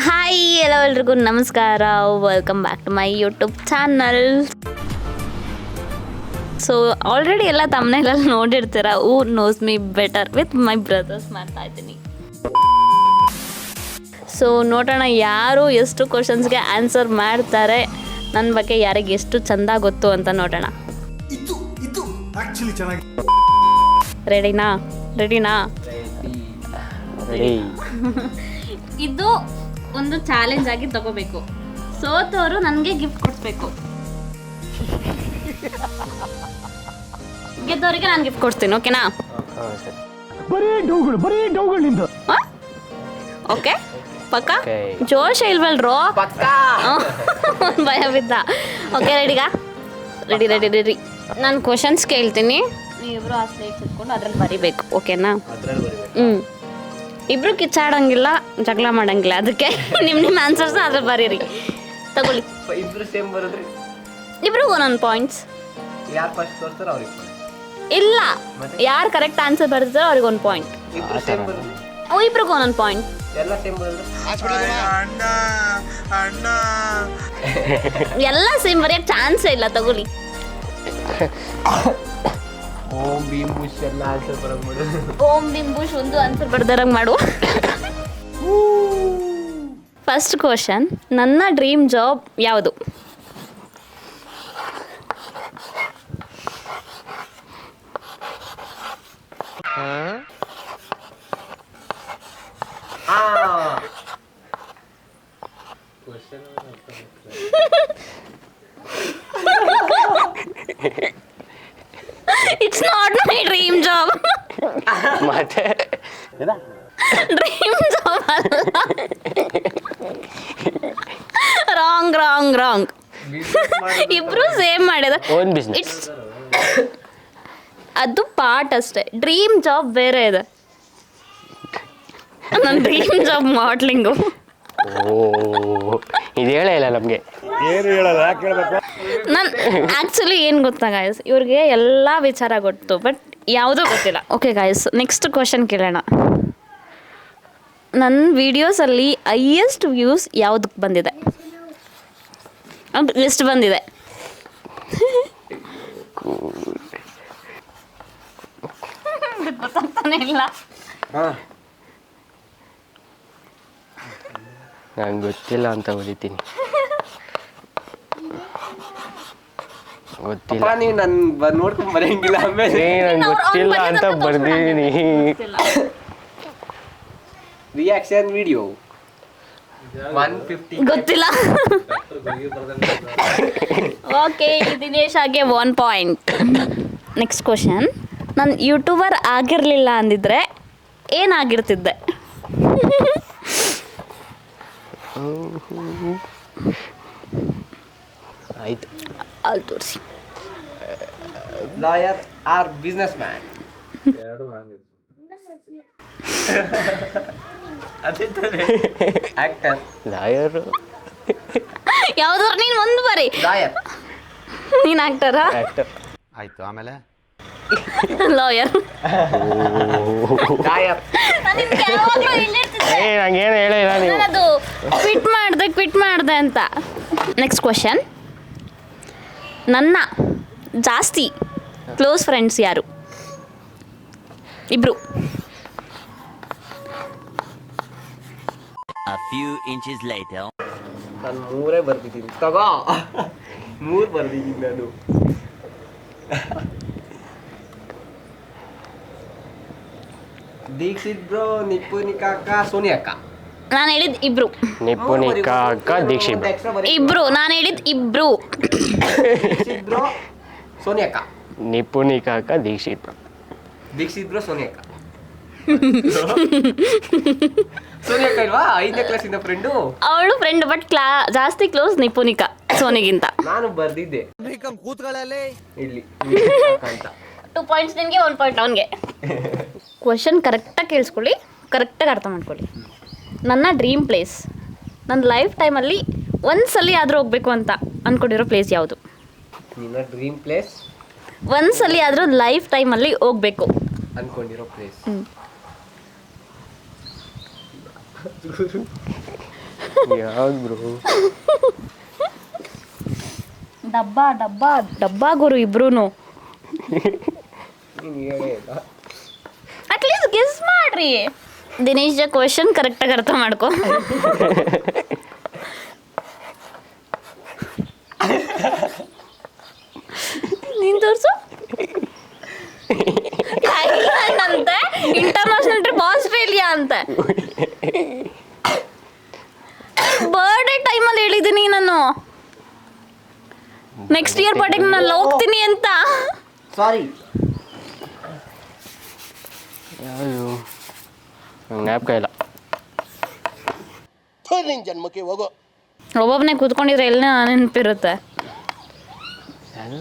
Hi ಎಲ್ರಿಗೂ ನಮಸ್ಕಾರ, welcome back to my YouTube channel. So already ಎಲ್ಲ ತಮ್ಮನೇಲಲ್ಲಿ ನೋಡಿರ್ತೀರ, who knows me better with my brothers ಮಾಡ್ತಾ ಇದ್ದೀನಿ. ಸೊ ನೋಡೋಣ ಯಾರು ಎಷ್ಟು ಕ್ವಶನ್ಸ್ಗೆ ಆನ್ಸರ್ ಮಾಡ್ತಾರೆ, ನನ್ನ ಬಗ್ಗೆ ಯಾರಿಗೆ ಎಷ್ಟು ಚೆಂದ ಗೊತ್ತು ಅಂತ ನೋಡೋಣ. ರೆಡಿನಾ? ಇದು ಒಂದು ಚಾಲೆಂಜ್ ಆಗಿ ತಗೋಬೇಕು. ಸೋತವರು ನನಗೆ ಗಿಫ್ಟ್ ಕೊಡಿಸ್ಬೇಕು, ಗೆದ್ದವರಿಗೆ ನಾನು ಗಿಫ್ಟ್ ಕೊಡ್ತೀನಿ. ಓಕೆನಾ? ಓಕೆ ಪಕ್ಕ? ಜೋಶ ಇಲ್ವಲ್ರೋ? ಭಯ ಬಿದ್ದ. Okay ready. ನಾನು ಕ್ವಶನ್ಸ್ ಕೇಳ್ತೀನಿ, ನೀವಿಬ್ರು ಆ ಸ್ಲೇಟ್ಸ್ ಇಟ್ಕೊಂಡು ಅದ್ರಲ್ಲಿ ಬರಿಬೇಕು. ಓಕೆನಾ? ಇಬ್ರು ಕಿಚ್ಚಾಡಂಗಿಲ್ಲ, ಜಗಳ ಮಾಡಂಗಿಲ್ಲ. ಅದಕ್ಕೆ ನಿಮ್ಮ ಆನ್ಸರ್ಸ್ನ ಅದ್ರಲ್ಲಿ ಬರೀರಿ. ತಗೊಳ್ಳಿ. ಇಬ್ರಿಗೂ ಒಂದೊಂದು ಪಾಯಿಂಟ್ಸ್. ಇಲ್ಲ, ಯಾರು ಕರೆಕ್ಟ್ ಆನ್ಸರ್ ಬರ್ತಾರೋ ಅವ್ರಿಗೆ ಒಂದು ಪಾಯಿಂಟ್. ಇಬ್ರಿಗೂ ಒಂದೊಂದು ಪಾಯಿಂಟ್. ಎಲ್ಲ ಸೇಮ್ ಬರೆಯಕ್ಕೆ ಚಾನ್ಸೇ ಇಲ್ಲ. ತಗೊಳ್ಳಿ. ಓಂ ಬಿಂಬುಷ್ ಒಂದು ಆನ್ಸರ್ ಬರ್ದಾರಂಗೆ ಮಾಡು. ಫಸ್ಟ್ ಕ್ವಶನ್, ನನ್ನ ಡ್ರೀಮ್ ಜಾಬ್ ಯಾವುದು? It's not my dream job. ಮತ್ತೆ ಡ್ರೀಮ್ ಜಾಬ್ ಅಲ್ಲ. ರಾಂಗ್. ಇಬ್ರು ಸೇಮ್ ಮಾಡಿದ. Own business. ಇಟ್ಸ್ ಅದು ಪಾರ್ಟ್ ಅಷ್ಟೇ. ಡ್ರೀಮ್ ಜಾಬ್ ಬೇರೆ ಇದೆ. ನನ್ನ ಡ್ರೀಮ್ ಜಾಬ್ ಮಾಡ್ಲಿಂಗು. ಇದು ಹೇಳೇ ಇಲ್ಲ ನಮಗೆ. ಏನು ಹೇಳಲ್ಲ, ಯಾಕೆ ಹೇಳ್ಬೇಕು? ನಾನು ಆ್ಯಕ್ಚುಲಿ ಏನು ಗೊತ್ತಾ ಗಾಯಸ್, ಇವ್ರಿಗೆ ಎಲ್ಲ ವಿಚಾರ ಗೊತ್ತು, ಬಟ್ ಯಾವುದೂ ಗೊತ್ತಿಲ್ಲ. ಓಕೆ ಗಾಯಸ್, ನೆಕ್ಸ್ಟ್ ಕ್ವಶನ್ ಕೇಳೋಣ. ನನ್ನ ವಿಡಿಯೋಸಲ್ಲಿ ಹೈಯೆಸ್ಟ್ ವ್ಯೂಸ್ ಯಾವುದಕ್ಕೆ ಬಂದಿದೆ? ಲಿಸ್ಟ್ ಬಂದಿದೆ. ಗೊತ್ತಾಗ್ತಾನೆ ಇಲ್ಲ. ನಂಗೆ ಗೊತ್ತಿಲ್ಲ ಅಂತ ಬರೀತೀನಿ. ಗೊತ್ತಿಲ್ಲ, ನೀವು ನನ್ನ ನೋಡ್ಕೊಂಡು ಬರೆಯಂಗಿಲ್ಲ. ಆಮೇಲೆ ನಂಗೆ ಗೊತ್ತಿಲ್ಲ ಅಂತ ಬರ್ದಿದ್ದೀನಿ. ರಿಯಾಕ್ಷನ್ ವಿಡಿಯೋ 150 ಗೊತ್ತಿಲ್ಲ. ಓಕೆ, ದಿನೇಶ್ ಆಗೆ 1 ಪಾಯಿಂಟ್. ನೆಕ್ಸ್ಟ್ ಕ್ವಶನ್, ನಾನು ಯೂಟ್ಯೂಬರ್ ಆಗಿರಲಿಲ್ಲ ಅಂದಿದ್ರೆ ಏನಾಗಿರ್ತಿದ್ದೆ? ಆಯ್ತು, ಅಲ್ಲಿ ತೋರಿಸಿ. Lawyer or businessman. Actor. Lawyer. ಯಾವ್ದಾರು ನೀನು ಒಂದು ಬರಿ. ಲಾಯರ್. ನೀನು ಆಕ್ಟರಾ? ಆಕ್ಟರ್. ಆಯ್ತು, ಆಮೇಲೆ ಲಾಯರ್. ಲಾಯರ್. ನಂಗೇನು ಹೇಳೇ ಇಲ್ಲ ನೀವು. ಅದು ಕ್ವಿಟ್ ಮಾಡಿದೆ ಅಂತ. ನೆಕ್ಸ್ಟ್ ಕ್ವಶನ್, ನನ್ನ ಜಾಸ್ತಿ ಕ್ಲೋಸ್ ಫ್ರೆಂಡ್ಸ್ ಯಾರು? ಇಬ್ರು. A few inches later. ನಾನು 3 ಬರ್ದಿದ್ದೀನಿ. ತಗೋ 3 ಬರ್ದಿದ್ದೀನಿ ನಾನು. ದೀಕ್ಷಿತ್ ಬ್ರೋ, ನಿಪುಣಿಕಾ ಅಕ್ಕ, ಸೋನಿ ಅಕ್ಕ. ನಾನು ಹೇಳಿದ್ದು ಇಬ್ರು. ನಿಪುಣಿಕಾ ಅಕ್ಕ, ದೀಕ್ಷಿತ್. ಇಬ್ರು. ನಾನು ಹೇಳಿದ್ದು ಇಬ್ರು. ದೀಕ್ಷಿತ್ ಬ್ರೋ, ಸೋನಿ ಅಕ್ಕ. ನಿಪುಣಿಕಾ ಅಕ್ಕ, ದೀಕ್ಷಿತ್. ದೀಕ್ಷಿತ್ ಬ್ರೋ, ಸೋನಿ ಅಕ್ಕ. ಸೋನಿ ಅಕ್ಕ ಇಲ್ವಾ? 5ನೇ ಕ್ಲಾಸಿಂದ ಫ್ರೆಂಡು. ಅವಳು ಫ್ರೆಂಡ್, ಬಟ್ ಜಾಸ್ತಿ ಕ್ಲೋಸ್ ನಿಪುಣಿಕಾ ಸೋನಿಗಿಂತ. ನಾನು ಬರ್ದಿದ್ದೆ ಇಲ್ಲಿ ಅಂತ. 2 ಪಾಯಿಂಟ್ಸ್ ನಿನಗೆ, 1 ಪಾಯಿಂಟ್ ಅವನಿಗೆ. ಕ್ವಶನ್ ಕರೆಕ್ಟಾಗಿ ಕೇಳಿಸ್ಕೊಳ್ಳಿ, ಕರೆಕ್ಟಾಗಿ ಅರ್ಥ ಮಾಡ್ಕೊಳ್ಳಿ. ನನ್ನ ಡ್ರೀಮ್ ಪ್ಲೇಸ್, ನನ್ನ ಲೈಫ್ ಟೈಮಲ್ಲಿ ಒಂದ್ಸಲಿ ಆದರೂ ಹೋಗ್ಬೇಕು ಅಂತ ಅಂದ್ಕೊಂಡಿರೋ ಪ್ಲೇಸ್ ಯಾವುದು? ನಿನ್ನ ಡ್ರೀಮ್ ಪ್ಲೇಸ್ ಒಂದ್ಸಲಿ ಆದರೂ ಲೈಫ್ ಟೈಮಲ್ಲಿ ಹೋಗ್ಬೇಕು ಅನ್ಕೊಂಡಿರೋ ಪ್ಲೇಸ್. ಯಾವ್ದು ಬ್ರೋ? ಡಬ್ಬಾ ಗುರು ಇಬ್ರು. ನೀನು ಹೇಳೇ ಇಲ್ಲ. ಅಟ್ಲೀಸ್ಟ್ ಗೆಸ್ ಮಾಡ್ರಿ. ದಿನೇಶ್ ಕ್ವಶನ್ ಕರೆಕ್ಟಾಗಿ ಅರ್ಥ ಮಾಡ್ಕೊ. ನೀನ್ ತೋರ್ಸು. ಥೈಲ್ಯಾಂಡ್ ಅಂತೆ, ಇಂಟರ್ನ್ಯಾಷನಲ್ ಟ್ರಿಪ್ ಆಸ್ಟ್ರೇಲಿಯಾ ಅಂತೆ. ಬರ್ಡೇ ಟೈಮಲ್ಲಿ ಹೇಳಿದ್ದೀನಿ ನಾನು, ನೆಕ್ಸ್ಟ್ ಇಯರ್ ಬರ್ಡೇಗೆ ನಾನು ಹೋಗ್ತೀನಿ ಅಂತ. ಸಾರಿ, ಯಾವುದು ನಂಗೆ ಜ್ಞಾಪಕ ಇಲ್ಲ. ಜನ್ಮಕ್ಕೆ ಹೋಗೋ. ಒಬ್ಬೊಬ್ಬನೇ ಕೂತ್ಕೊಂಡಿದ್ರೆ ಎಲ್ಲ ನೆನಪಿರುತ್ತೆ. ಯಾವುದು?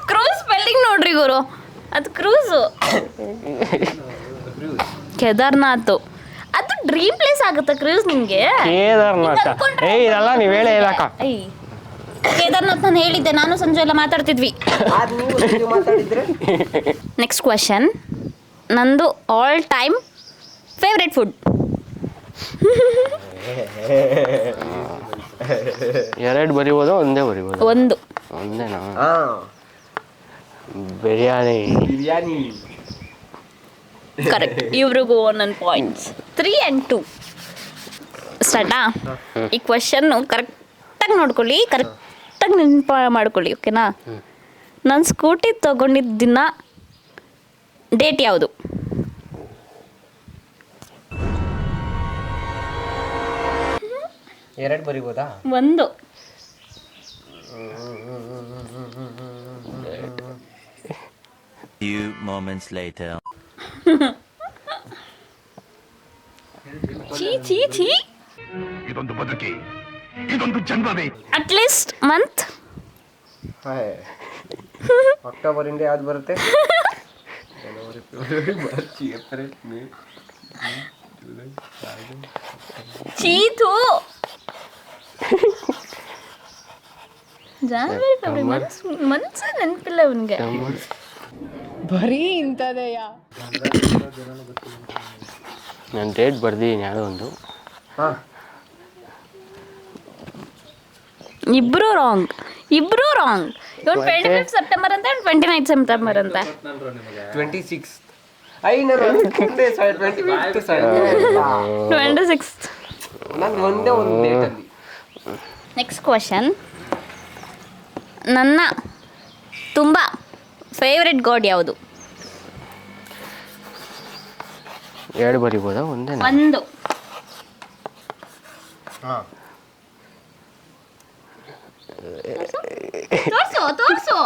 ಕ್ರೂಸ್ ಸ್ಪೆಲ್ಲಿಂಗ್ ನೋಡ್ರಿ ಗುರು, ಅದು ಕ್ರೂಸು. ಕೇದಾರ್ನಾಥ್ ಅದು ಡ್ರೀಮ್ ಪ್ಲೇಸ್ ಆಗುತ್ತೆ ಕ್ರೂಸ್ ನಿಮಗೆ. ಕೇದಾರ್ನಾಥ ಇದೆಲ್ಲ ನೀವು ಹೇಳೇ ಇಲ್ಲಕ್ಕ. ಕೇದಾರ್ನಾಥ್ ನಾನು ಹೇಳಿದ್ದೆ, ನಾನು ಸಂಜೆ ಎಲ್ಲ ಮಾತಾಡ್ತಿದ್ವಿ. ನೀವು ಮಾತಾಡಿದ್ರೆ. ನೆಕ್ಸ್ಟ್ ಕ್ವಶನ್, ನಂದು ಆಲ್ ಟೈಮ್ ಫೇವ್ರೆಟ್ ಫುಡ್. ಎರಡು ಬರಿಬೋದು, ಒಂದೇ ಬರಿಬೋದು? ಒಂದೇನಾ? ಬಿರಿಯಾನಿ. ಕರೆಕ್ಟ್. ಇವ್ರಿಗೂ 1 ಪಾಯಿಂಟ್ಸ್. 3 and 2 ಸ್ಟಾರ್ಟಾ? ಈ ಕ್ವಶನ್ನು ಕರೆಕ್ಟಾಗಿ ನೋಡ್ಕೊಳ್ಳಿ, ಕರೆಕ್ಟಾಗಿ ನೆನಪು ಮಾಡ್ಕೊಳ್ಳಿ, ಓಕೆನಾ? ನಾನು ಸ್ಕೂಟಿ ತಗೊಂಡಿದ್ದ ದಿನ ಡೇಟ್ ಯಾವುದು? ಎರಡು ಬರಿಬೋದಾ? ಒಂದು. Few moments later. ಛೀ ಇದೊಂದು ಬದುಕಿ, ಇದೊಂದು ಜನ್ಮವೇ. At least month. ಅಕ್ಟೋಬರಿಂದ ಯಾವ್ದು ಬರುತ್ತೆ? January, February, March, April, May, July, ಚೀತು. ಜಾನ್ವರಿ ಫೆಬ್ರವರಿ ಮನ್ಸು ನೆನಪಿಲ್ಲ ಅವನಿಗೆ. ಬರೀ ಇಂಥದೆಯಾ? ನಾನು ಡೇಟ್ ಬರ್ದಿದ್ದೀನಿ ಯಾವುದೋ ಒಂದು. ಇಬ್ರು ರಾಂಗ್. ಇವನು 25 ಸೆಪ್ಟೆಂಬರ್ ಅಂತ, 29 ಸೆಪ್ಟೆಂಬರ್ ಅಂತ. 26. 26. ನಾನು ಒಂದೇ ಒಂದು ಡೇಟಲ್ಲಿ. ನೆಕ್ಸ್ಟ್ ಕ್ವಶನ್, ನನ್ನ ತುಂಬ ಫೇವ್ರೆಟ್ ಗಾಡ್ ಯಾವುದು? ಎರಡು ಬರಿಬೋದಾ, ಒಂದೇನಾ? ಒಂದು. ತೋರ್ಸು.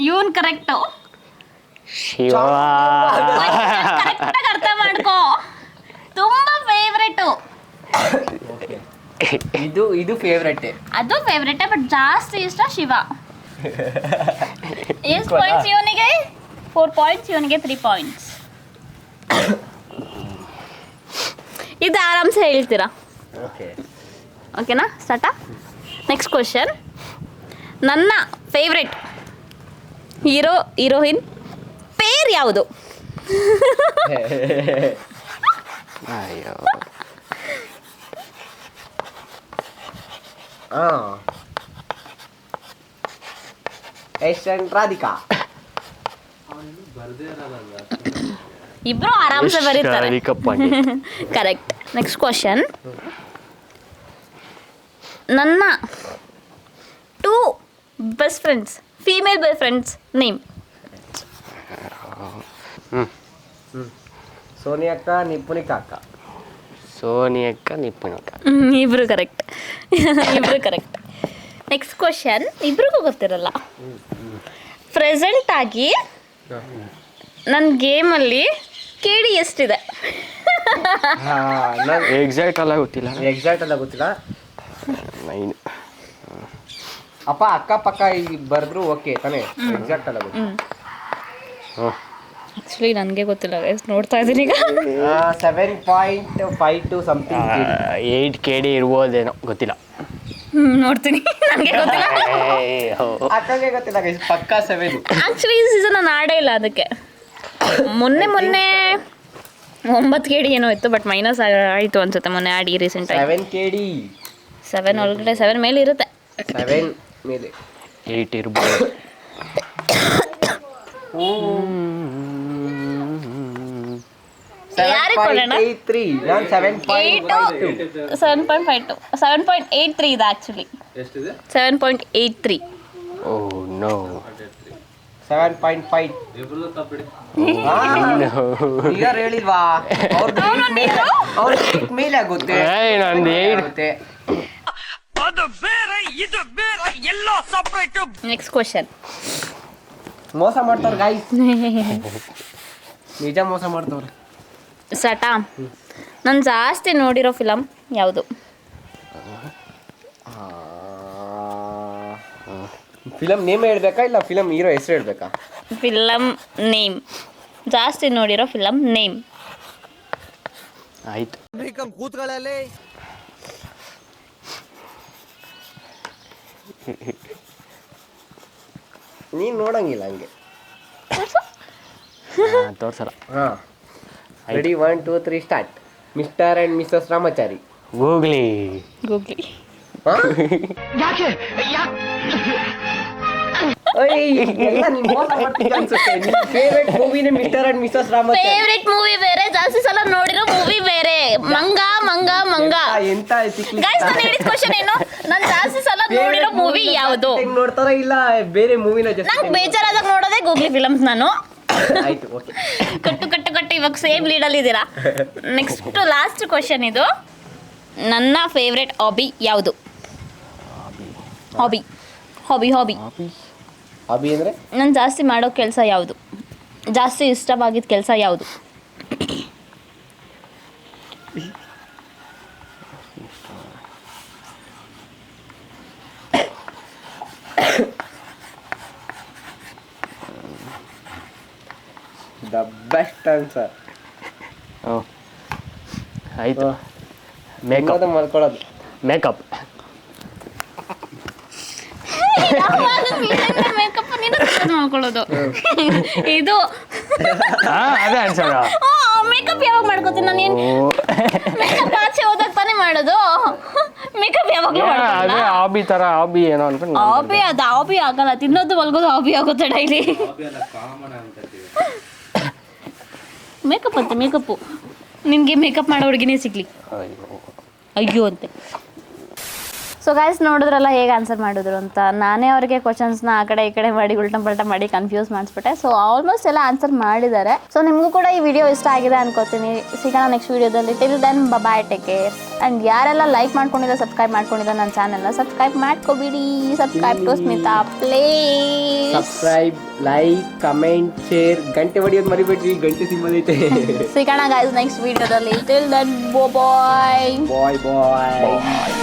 ಇವನ್ ಕರೆಕ್ಟು. ಶಿವ. ಕರೆಕ್ಟಾಗಿ ಅರ್ಥ ಮಾಡ್ಕೋ. ತುಂಬಾ ಫೇವ್ರೆಟು. ಇದು ಫೇವ್ರೆಟ್. ಅದು ಫೇವ್ರೆಟ್, ಬಟ್ ಜಾಸ್ತಿ ಇಷ್ಟ ಶಿವ. ಎಷ್ಟು ಪಾಯಿಂಟ್ಸ್ ಇವನಿಗೆ? 4 ಪಾಯಿಂಟ್ಸ್, ಇವನಿಗೆ 3 ಪಾಯಿಂಟ್ಸ್. ಇದು ಆರಾಮ್ಸೆ ಹೇಳ್ತೀರಾ. ಓಕೆನಾ? ಸ್ಟಾರ್ಟಾ? ನೆಕ್ಸ್ಟ್ ಕ್ವಶನ್, ನನ್ನ ಫೇವ್ರೆಟ್ ಹೀರೋಯಿನ್ ಪೇರ್ ಯಾವುದು? ಅಯ್ಯೋ, ರಾಧಿಕಾ. ಇಬ್ರು ಆರಾಮ್ಸೆ ಬರೀತಾರೆ. ಕರೆಕ್ಟ್. ನೆಕ್ಸ್ಟ್ ಕ್ವಶನ್, ನನ್ನ 2 best friends, female best friends name. ಸೋನಿಯಕ್ಕ, ನಿಪುಣಿಕಾ ಅಕ್ಕ. ಸೋನಿಯಕ್ಕ, ನಿಪುಣಕ್ಕ. ಇಬ್ರು ಕರೆಕ್ಟ್. ನೆಕ್ಸ್ಟ್ ಕ್ವಶನ್, ಇಬ್ರಿಗೂ ಗೊತ್ತಿರಲ್ಲ. ಪ್ರೆಸೆಂಟ್ ಆಗಿ ನನ್ನ ಗೇಮಲ್ಲಿ KD ಎಷ್ಟಿದೆ? ಎಕ್ಸಾಕ್ಟ್ ಅಲ್ಲ ಗೊತ್ತಿಲ್ಲ. 9. ಅಕ್ಕಪಕ್ಕ ಬರೆದ್ರು ಓಕೆ ತಾನೇ? ಎಕ್ಸಾಕ್ಟ್ ಅಲ್ಲ ಗೊತ್ತಿಲ್ಲ. ಆ್ಯಕ್ಚುಲಿ ನನಗೆ ಗೊತ್ತಿಲ್ಲ, ನೋಡ್ತಾ ಇದ್ದೀನಿ ಈಗ. 7.52 ಸಮಥಿಂಗ್. 8 KD ಇರ್ಬೋದೇನೋ, ಗೊತ್ತಿಲ್ಲ. ನೋಡ್ತೀನಿ. ನನಗೆ ಗೊತ್ತಿಲ್ಲ. ಅಕ್ಕಗೆ ಗೊತ್ತಿಲ್ಲ guys, ಪಕ್ಕಾ 7. ಆ್ಯಕ್ಚುಲಿ ಈ ಸೀಸನ್ ನಾನು ಆಡೇ ಇಲ್ಲ ಅದಕ್ಕೆ. ಮೊನ್ನೆ 9 KD ಏನೋ ಇತ್ತು, ಬಟ್ ಮೈನಸ್ ಆಯಿತು ಅನ್ಸುತ್ತೆ ಮೊನ್ನೆ ಆಡಿ ರೀಸೆಂಟಾಗಿ. 7 KD 7 ಒಳಗಡೆ 7 ಮೇಲೆ ಇರುತ್ತೆ. 7 ಮೇಲೆ 8 ಇರ್ಬೋದು. ಯಾರಿಗೆ ಕೊಡೋಣ? 7.83 ನಾನು 7.52 7.52 7.83 ಇದು ಆ್ಯಕ್ಚುಲಿ 7.83. Oh no. 7.5 ಯಾರು ಹೇಳಿಲ್ವಾ ಅವ್ರ ಮೇಲೆ ಆಗುತ್ತೆ. ಏಯ್ ನಂದು 8. ಆಗುತ್ತೆ. Next question. ಮೋಸ ಮಾಡ್ತಾವ್ರ ಗಾಯ್ಸ್, ನಿಜ ಮೋಸ ಮಾಡ್ತಾವ್ರೆ. ಸಟಾ, ನಾನು ಜಾಸ್ತಿ ನೋಡಿರೋ ಫಿಲಮ್ ಯಾವುದು? ಫಿಲಮ್ ನೇಮ್ ಹೇಳ್ಬೇಕಾ ಇಲ್ಲ ಫಿಲಮ್ ಹೀರೋ ಹೆಸರು ಹೇಳ್ಬೇಕಾ? ಫಿಲಮ್ ನೇಮ್, ಜಾಸ್ತಿ ನೋಡಿರೋ ಫಿಲಮ್ ನೇಮ್. ಆಯ್ತು. ನೀನ್ ನೋಡಂಗಿಲ್ಲ ಹಂಗೆ. ತೋರ್ಸಲ್ಲ. ಹಾಂ ready 1 2 3 start. Mr and Mrs Ramachari. Googly. Googly. ಎಲ್ಲ ನೀನ್ ಮೋಸ ಮಾಡ್ತಿದ್ಯ ಅನ್ಸುತ್ತೆ. ನಿನ್ ಫೇವ್ರೆಟ್ ಮೂವಿನೇ Mr and Mrs Ramachari. Favourite movie ಬೇರೆ, ಜಾಸ್ತಿ ಸಲ ನೋಡಿರೋ ಮೂವಿ ಬೇರೆ. ಮಂಗ ಮಂಗ ಮಂಗ. ಎಂತ ಗೈಸ್, ನಾನು ಹೇಳಿದ ಕ್ವಶನ್ ಏನು? ನಾನು ಜಾಸ್ತಿ ಸಲ ನೋಡಿರೋ ಮೂವಿ ಯಾವುದು? ನೋಡ್ತಾರ ಇಲ್ಲ ಬೇರೆ ಮೂವಿನ ನಂಗೆ ಬೇಜಾರಾದಾಗ ನೋಡೋದೇ ಗೂಗ್ಲಿ ಫಿಲಮ್ಸ್ ನಾನು. ಆಯ್ತು, ಓಕೆ. ಕಟ್ಟು ಇವಾಗ ಸೇಮ್ ಲೀಡಲ್ಲಿ ಇದ್ದೀರಾ. ನೆಕ್ಸ್ಟ್ ಲಾಸ್ಟ್ ಕ್ವಶನ್ ಇದು. ನನ್ನ ಫೇವ್ರೆಟ್ ಹಾಬಿ ಯಾವುದು? ಹಾಬಿ ಹಾಬಿ ಹಾಬಿ ಹಾಬಿ ಅಂದ್ರೆ ನಾನು ಜಾಸ್ತಿ ಮಾಡೋ ಕೆಲಸ ಯಾವುದು? ಜಾಸ್ತಿ ಇಷ್ಟವಾಗಿದ್ದ ಕೆಲಸ ಯಾವುದು? The best answer. ಆಯ್ತು. ಮೇಕಪ್. ಮಾಡ್ಕೊಳ್ಳೋದು. ಮೇಕಪ್. ಮೇಕಪ್ ಮಾಡ್ಕೊಳ್ಳೋದು ಇದು. ಅದೇ ಆನ್ಸರ್. ಮೇಕಪ್ ಯಾವಾಗ ಮಾಡ್ಕೋತೀನಿ ನಾನು? ಏನು ಮೇಕಪ್ ಆಚೆ ಹೋದಾಗ ತಾನೇ ಮಾಡೋದು. ಮೇಕಪ್ ಯಾವಾಗಲೂ ಅದೇ ಹಾಬಿ ತರ, ಹಾಬಿ ಏನೋ ಅನ್ಕೊಂಡು. ಹಾಬಿ ಅದು ಹಾಬಿ ಆಗಲ್ಲ, ತಿನ್ನೋದು ಮಲ್ಗೋದು ಹಾಬಿ ಆಗುತ್ತೆ ಡೈಲಿ. ಮೇಕಪ್ ಅಂತೆ, ಮೇಕಪ್ಪು. ನಿನಗೆ ಮೇಕಪ್ ಮಾಡೋ ಹುಡುಗಿನೇ ಸಿಗ್ಲಿ ಅಯ್ಯೋ ಅಂತೆ. ಸೊ ಗೈಸ್, ನೋಡಿದ್ರಲ್ಲ ಹೇಗೆ ಆನ್ಸರ್ ಮಾಡಿದ್ರು ಅಂತ. ನಾನೇ ಅವರಿಗೆ ಕ್ವಶನ್ಸ್ನ ಆ ಕಡೆ ಈ ಕಡೆ ಮಾಡಿ ಉಲ್ಟಾ ಪಲ್ಟಾ ಮಾಡಿ ಕನ್ಫ್ಯೂಸ್ ಮಾಡಿಸ್ಬಿಟ್ಟೆ. ಸೊ ಆಲ್ಮೋಸ್ಟ್ ಎಲ್ಲ ಆನ್ಸರ್ ಮಾಡಿದ್ದಾರೆ. ಸೊ ನಿಮಗೂ ಕೂಡ ಈ ವಿಡಿಯೋ ಇಷ್ಟ ಆಗಿದೆ ಅನ್ಕೋತೀನಿ. ಸಿಗೋಣ ನೆಕ್ಸ್ಟ್ ವಿಡಿಯೋದಲ್ಲಿ. Till then bye, take care. And ಯಾರೆಲ್ಲ ಲೈಕ್ ಮಾಡ್ಕೊಂಡಿದ್ದಾರೆ, ಸಬ್ಸ್ಕ್ರೈಬ್ ಮಾಡ್ಕೊಂಡಿದ್ದಾರೆ ನನ್ನ ಚಾನೆಲ್ನ, ಸಬ್ಸ್ಕ್ರೈಬ್ ಮಾಡ್ಕೊಬಿಡಿ. Subscribe to Smita please. Subscribe, like, comment, share, ಗಂಟೆ ಹೊಡಿಯೋದು ಮರಿಬೇಡ್ರಿ. ಗಂಟೆ ಸಿಂಬಲ್ ಐತೆ. ಸಿಗೋಣ ಗೈಸ್ ನೆಕ್ಸ್ಟ್ ವಿಡಿಯೋದಲ್ಲಿ. Till then bye. ಬಾಯ್ ಬಾಯ್.